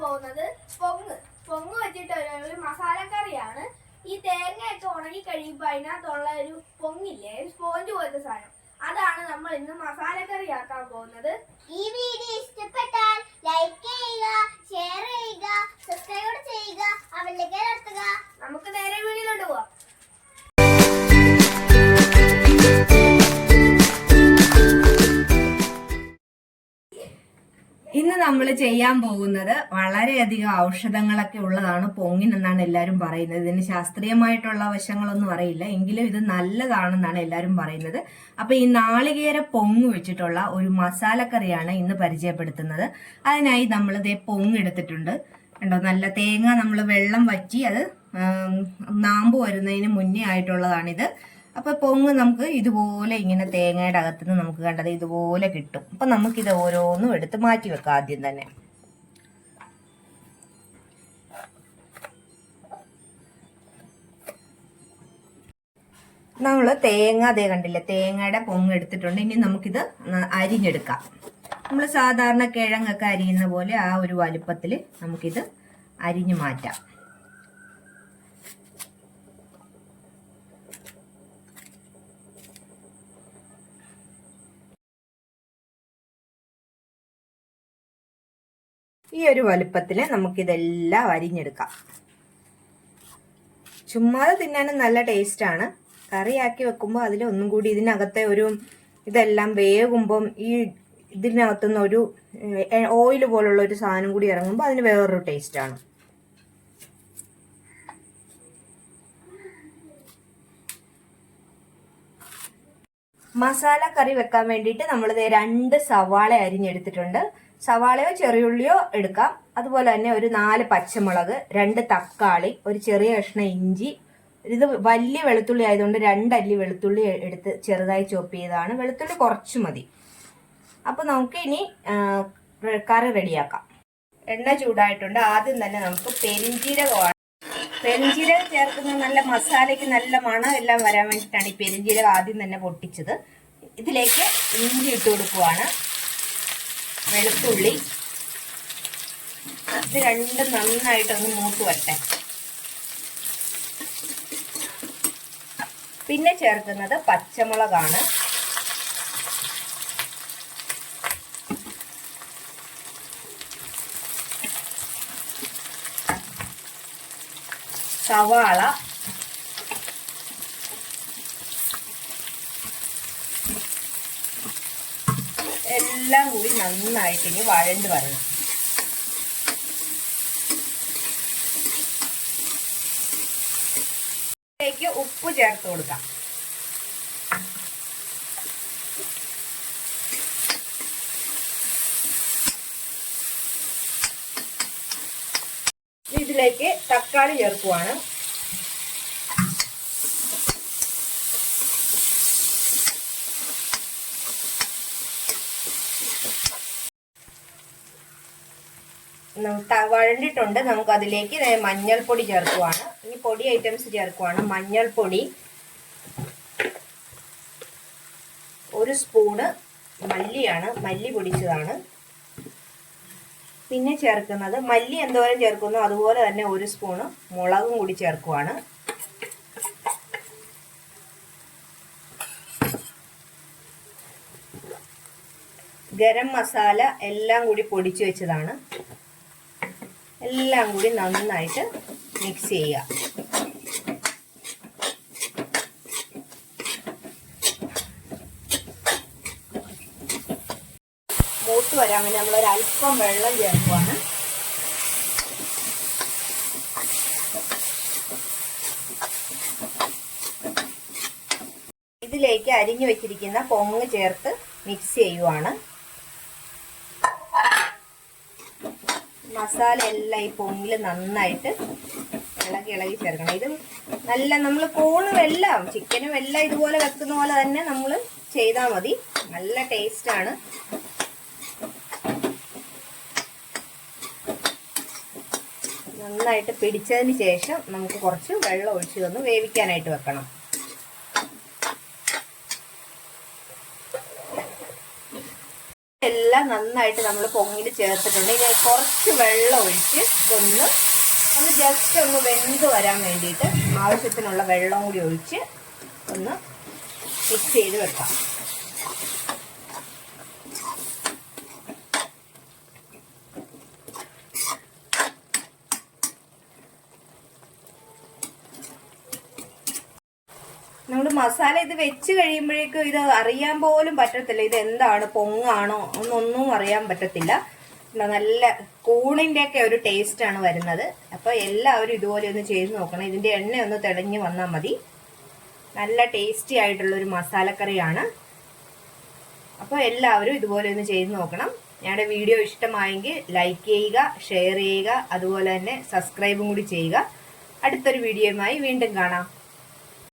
പോകുന്നത് പൊങ്ങ് വെച്ചിട്ട് ഒരു മസാലക്കറിയാണ്. ഈ തേങ്ങയൊക്കെ ഉണങ്ങി കഴിയുമ്പോൾ അതിനകത്തുള്ള ഒരു പൊങ്ങില്ലേ, ഒരു സ്പോഞ്ച് പോലത്തെ സാധനം, അതാണ് നമ്മൾ ഇന്ന് മസാലക്കറി ആക്കാൻ പോകുന്നത്. ഈ വീഡിയോ ഇഷ്ടപ്പെട്ടാൽ ലൈക്ക് ചെയ്യുക, ഷെയർ ചെയ്യുക, സബ്സ്ക്രൈബ് ചെയ്യുക, അവരിലേക്ക് നടത്തുക. നമുക്ക് നേരെ വീഡിയോയിലോട്ട് പോവാം. ഇന്ന് നമ്മൾ ചെയ്യാൻ പോകുന്നത് വളരെയധികം ഔഷധങ്ങളൊക്കെ ഉള്ളതാണ് പൊങ്ങിനെന്നാണ് എല്ലാവരും പറയുന്നത്. ഇതിന് ശാസ്ത്രീയമായിട്ടുള്ള വശങ്ങളൊന്നും അറിയില്ല, എങ്കിലും ഇത് നല്ലതാണെന്നാണ് എല്ലാവരും പറയുന്നത്. അപ്പൊ ഈ നാളികേര പൊങ്ങ് വെച്ചിട്ടുള്ള ഒരു മസാലക്കറിയാണ് ഇന്ന് പരിചയപ്പെടുത്തുന്നത്. അതിനായി നമ്മൾ ഇതേ പൊങ്ങ് എടുത്തിട്ടുണ്ട്. കണ്ടോ, നല്ല തേങ്ങ നമ്മൾ വെള്ളം വറ്റി അത് നാമ്പ് വരുന്നതിന് മുന്നേ ആയിട്ടുള്ളതാണിത്. അപ്പൊ പൊങ്ങ് നമുക്ക് ഇതുപോലെ ഇങ്ങനെ തേങ്ങയുടെ അകത്തുനിന്ന് നമുക്ക് കണ്ടത് ഇതുപോലെ കിട്ടും. അപ്പൊ നമുക്കിത് ഓരോന്നും എടുത്ത് മാറ്റി വെക്കാം. ആദ്യം തന്നെ നമ്മൾ തേങ്ങ അതേ കണ്ടില്ലേ, തേങ്ങയുടെ പൊങ്ങ് എടുത്തിട്ടുണ്ട്. ഇനി നമുക്കിത് അരിഞ്ഞെടുക്കാം. നമ്മൾ സാധാരണ കിഴങ്ങൊക്കെ അരിയുന്ന പോലെ ആ ഒരു വലുപ്പത്തിൽ നമുക്കിത് അരിഞ്ഞു മാറ്റാം. ഈ ഒരു വലുപ്പത്തില് നമുക്കിതെല്ലാം അരിഞ്ഞെടുക്കാം. ചുമ്മാതെ തിന്നാനും നല്ല ടേസ്റ്റാണ്. കറിയാക്കി വെക്കുമ്പോൾ അതിൽ ഒന്നും കൂടി ഇതിനകത്തെ ഒരു ഇതെല്ലാം വേകുമ്പം ഈ ഇതിനകത്തുനിന്ന് ഒരു ഓയിൽ പോലുള്ള ഒരു സാധനം കൂടി ഇറങ്ങുമ്പോൾ അതിന് വേറൊരു ടേസ്റ്റാണ്. മസാല കറി വെക്കാൻ വേണ്ടിയിട്ട് നമ്മളിത് 2 സവാള അരിഞ്ഞെടുത്തിട്ടുണ്ട്. സവാളയോ ചെറിയുള്ളിയോ എടുക്കാം. അതുപോലെ തന്നെ ഒരു 4 പച്ചമുളക്, 2 തക്കാളി, ഒരു ചെറിയ കഷ്ണം ഇഞ്ചി. ഇത് വലിയ വെളുത്തുള്ളി ആയതുകൊണ്ട് 2 അല്ലി വെളുത്തുള്ളി എടുത്ത് ചെറുതായി ചോപ്പ് ചെയ്തതാണ്. വെളുത്തുള്ളി കുറച്ച് മതി. അപ്പൊ നമുക്ക് ഇനി കറി റെഡിയാക്കാം. എണ്ണ ചൂടായിട്ടുണ്ട്. ആദ്യം തന്നെ നമുക്ക് പെരിഞ്ജീരകം ചേർക്കുന്ന നല്ല മസാലയ്ക്ക് നല്ല മണം എല്ലാം വരാൻ വേണ്ടിയിട്ടാണ് ഈ പെരിഞ്ജീരകം ആദ്യം തന്നെ പൊട്ടിച്ചത്. ഇതിലേക്ക് ഇഞ്ചി ഇട്ട് കൊടുക്കുവാണ്, വെളുത്തുള്ളി. ഇത് രണ്ടും നന്നായിട്ടൊന്ന് മൂത്ത് വരട്ടെ. പിന്നെ ചേർക്കുന്നത് പച്ചമുളകാണ്. സവാള, എല്ലാം കൂടി നന്നായിട്ട് ഇനി വഴണ്ട് വരണം. ഇതിലേക്ക് ഉപ്പ് ചേർത്ത് കൊടുക്കാം. ഇതിലേക്ക് തക്കാളി ചേർക്കുവാണ്. വഴണ്ടിട്ടുണ്ട്. നമുക്ക് അതിലേക്ക് മഞ്ഞൾപ്പൊടി ചേർക്കുവാണ്. ഈ പൊടി ഐറ്റംസ് ചേർക്കുവാണ്. മഞ്ഞൾപ്പൊടി 1 സ്പൂണ്, മല്ലിയാണ്, മല്ലി പൊടിച്ചതാണ്. പിന്നെ ചേർക്കുന്നത് മല്ലി എന്തോരം ചേർക്കുന്നു അതുപോലെ തന്നെ 1 സ്പൂണ് മുളകും കൂടി ചേർക്കുവാണ്. ഗരം മസാല എല്ലാം കൂടി പൊടിച്ചു വെച്ചതാണ്. എല്ലാം കൂടി നന്നായിട്ട് മിക്സ് ചെയ്യുക. മൂത്ത് വരാൻ വേണ്ടി നമ്മളൊരല്പം വെള്ളം ചേർക്കുവാണ്. ഇതിലേക്ക് അരിഞ്ഞു വെച്ചിരിക്കുന്ന പൊങ്ങ് ചേർത്ത് മിക്സ് ചെയ്യുവാണ്. മസാല എല്ലാം ഈ പൊങ്ങിൽ നന്നായിട്ട് ഇളകി ചേർക്കണം. ഇത് നല്ല നമ്മൾ കൂണും എല്ലാം ചിക്കനും എല്ലാം ഇതുപോലെ വെക്കുന്ന പോലെ തന്നെ നമ്മൾ ചെയ്താൽ മതി. നല്ല ടേസ്റ്റാണ്. നന്നായിട്ട് പിടിച്ചതിന് ശേഷം നമുക്ക് കുറച്ച് വെള്ളം ഒഴിച്ച് തന്ന് വേവിക്കാനായിട്ട് വെക്കണം. എല്ലാം നന്നായിട്ട് നമ്മൾ പൊങ്ങിൽ ചേർത്തിട്ടുണ്ട്. ഇനി കുറച്ച് വെള്ളം ഒഴിച്ച് ഇതൊന്ന് ജസ്റ്റ് ഒന്ന് വെന്ത് വരാൻ വേണ്ടിയിട്ട് ആവശ്യത്തിനുള്ള വെള്ളം കൂടി ഒഴിച്ച് ഒന്ന് മിക്സ് ചെയ്ത് വെക്കാം. നമ്മൾ മസാല ഇത് വെച്ച് കഴിയുമ്പോഴേക്കും ഇത് അറിയാൻ പോലും പറ്റത്തില്ല, ഇത് എന്താണ്, പൊങ്ങാണോ ഒന്നും അറിയാൻ പറ്റത്തില്ല. നല്ല കൂണിന്റെ ഒക്കെ ഒരു ടേസ്റ്റ് ആണ് വരുന്നത്. അപ്പൊ എല്ലാവരും ഇതുപോലെ ഒന്ന് ചെയ്ത് നോക്കണം. ഇതിന്റെ എണ്ണ ഒന്ന് തെളിഞ്ഞ് വന്നാൽ മതി. നല്ല ടേസ്റ്റി ആയിട്ടുള്ള ഒരു മസാലക്കറിയാണ്. അപ്പോൾ എല്ലാവരും ഇതുപോലെ ഒന്ന് ചെയ്ത് നോക്കണം. ഞങ്ങളുടെ വീഡിയോ ഇഷ്ടമായെങ്കിൽ ലൈക്ക് ചെയ്യുക, ഷെയർ ചെയ്യുക, അതുപോലെ തന്നെ സബ്സ്ക്രൈബും കൂടി ചെയ്യുക. അടുത്തൊരു വീഡിയോയുമായി വീണ്ടും കാണാം.